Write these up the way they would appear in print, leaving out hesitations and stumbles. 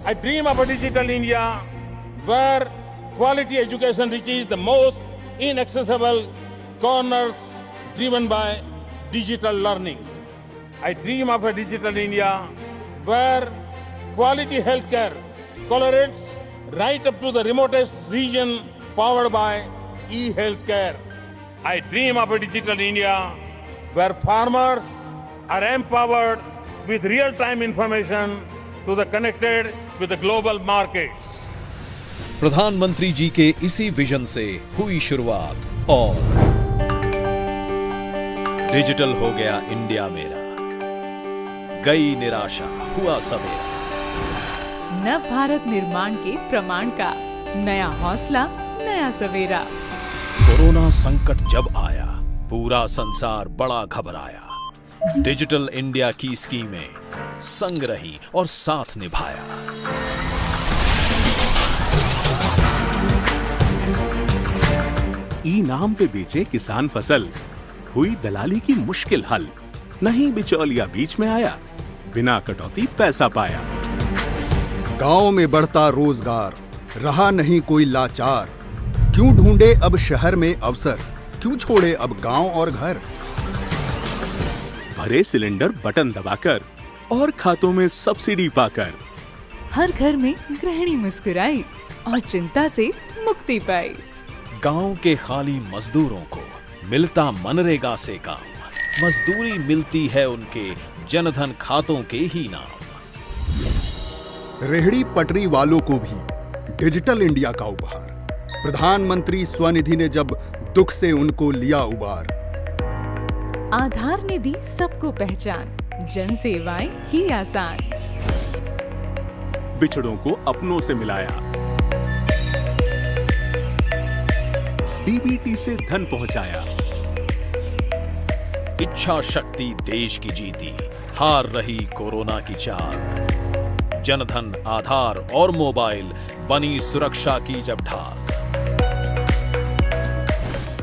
I dream of a digital India where quality education reaches the most inaccessible corners driven by digital learning. I dream of a digital India where quality healthcare collaborates right up to the remotest region powered by e-healthcare. I dream of a digital India where farmers are empowered with real-time information to the connected with the global markets. प्रधानमंत्री जी के इसी vision से हुई शुरुआत और digital हो गया India मेरा, गई निराशा हुआ सवेरा। नव भारत निर्माण के प्रमाण का नया हौसला, नया सवेरा। कोरोना संकट जब आया, पूरा संसार बड़ा घबराया। डिजिटल इंडिया की स्कीमें संग रही और साथ निभाया। ई नाम पे बेचे किसान फसल, हुई दलाली की मुश्किल हल। नहीं बिचौलिया बीच में आया, बिना कटौती पैसा पाया। गांव में बढ़ता रोजगार, रहा नहीं कोई लाचार। क्यों ढूंढे अब शहर में अवसर, क्यों छोड़े अब गांव और घर। भरे सिलेंडर बटन दबाकर और खातों में सब्सिडी पाकर। हर घर में गृहिणी मुस्कुराई और चिंता से मुक्ति पाई। गांव के खाली मजदूरों को मिलता मनरेगा से काम। मजदूरी मिलती है उनके जनधन खातों के ही नाम। रेहड़ी पटरी वालों को भी डिजिटल इंडिया का उपहार। प्रधानमंत्री स्वनिधि ने जब दुख से उनको लिया उबार। आधार ने दी सबको पहचान, जन सेवाएं ही आसान। बिछड़ों को अपनों से मिलाया, डीबीटी से धन पहुंचाया। इच्छा शक्ति देश की जीती, हार रही कोरोना की चाल। जनधन, आधार और मोबाइल बनी सुरक्षा की जब ढाल।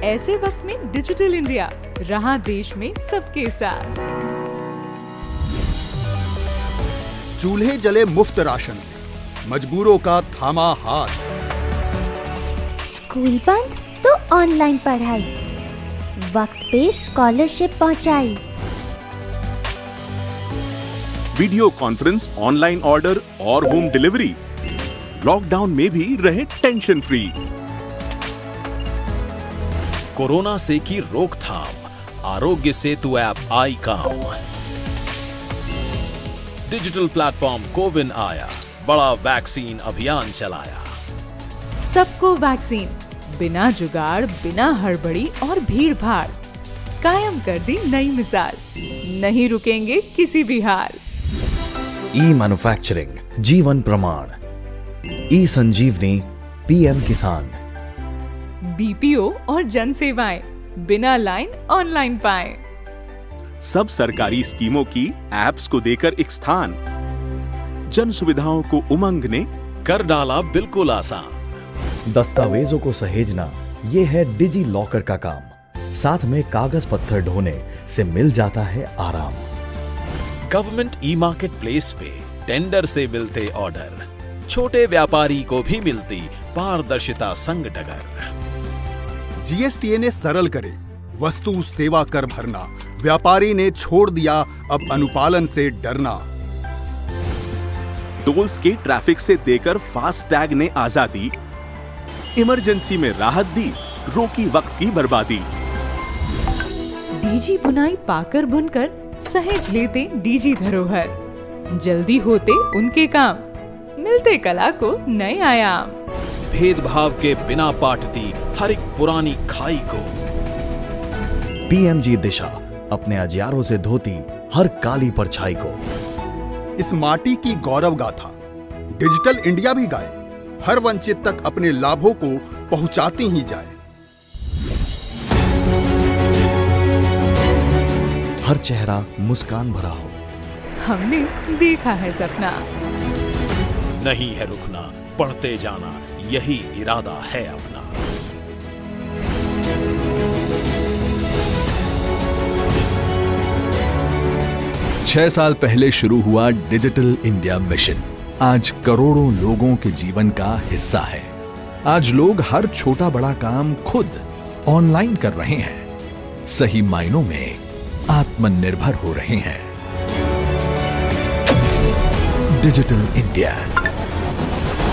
ऐसे वक्त में डिजिटल इंडिया रहा देश में सबके साथ। चूल्हे जले मुफ्त राशन से, मजबूरों का थामा हाथ। स्कूल बंद तो ऑनलाइन पढ़ाई, वक्त पे स्कॉलरशिप पहुंचाई। वीडियो कॉन्फ्रेंस, ऑनलाइन ऑर्डर और होम डिलीवरी। लॉकडाउन में भी रहे टेंशन फ्री। कोरोना से की रोकथाम, आरोग्य सेतु ऐप आई काम। डिजिटल प्लेटफॉर्म कोविन आया, बड़ा वैक्सीन अभियान चलाया। सबको वैक्सीन, बिना जुगाड़, बिना हड़बड़ी और भीड़ भाड़। कायम कर दी नई मिसाल, नहीं रुकेंगे किसी भी हाल। ई मैन्युफैक्चरिंग, जीवन प्रमाण, ई संजीवनी, पीएम किसान। बीपीओ और जन सेवाएं, बिना लाइन ऑनलाइन पाएं। सब सरकारी स्कीमों की एप्स को देकर एक स्थान। जन सुविधाओं को उमंग ने कर डाला बिल्कुल आसान। दस्तावेजों को सहेजना, ये है डिजी लॉकर का काम। साथ में कागज पत्थर ढोने से मिल जाता है आराम। गवर्नमेंट ई मार्केट प्लेस पे टेंडर से मिलते ऑर्डर। छोटे व्यापारी को भी मिलती पारदर्शिता संग डगर। जीएसटीए ने सरल करे वस्तु सेवा कर भरना। व्यापारी ने छोड़ दिया अब अनुपालन से डरना। टोल्स के ट्रैफिक से देकर फास्ट टैग ने आजादी। इमरजेंसी में राहत दी, रोकी वक्त की बर्बादी। डीजी बुनाई पाकर बुनकर सहेज लेते डीजी धरोहर। जल्दी होते उनके काम, मिलते कला को नए आयाम। भेदभाव के बिना पाटती हर एक पुरानी खाई को। पीएमजी दिशा अपने अजियारों से धोती हर काली परछाई को। इस माटी की गौरव गाथा डिजिटल इंडिया भी गाए। हर वंचित तक अपने लाभों को पहुंचाती ही जाए। हर चेहरा मुस्कान भरा हो। हमने देखा है सपना। नहीं है रुकना, बढ़ते जाना, यही इरादा है अपना। छह साल पहले शुरू हुआ डिजिटल इंडिया मिशन। आज करोड़ों लोगों के जीवन का हिस्सा है। आज लोग हर छोटा बड़ा काम खुद ऑनलाइन कर रहे हैं, सही मायनों में आत्मनिर्भर हो रहे हैं। Digital India.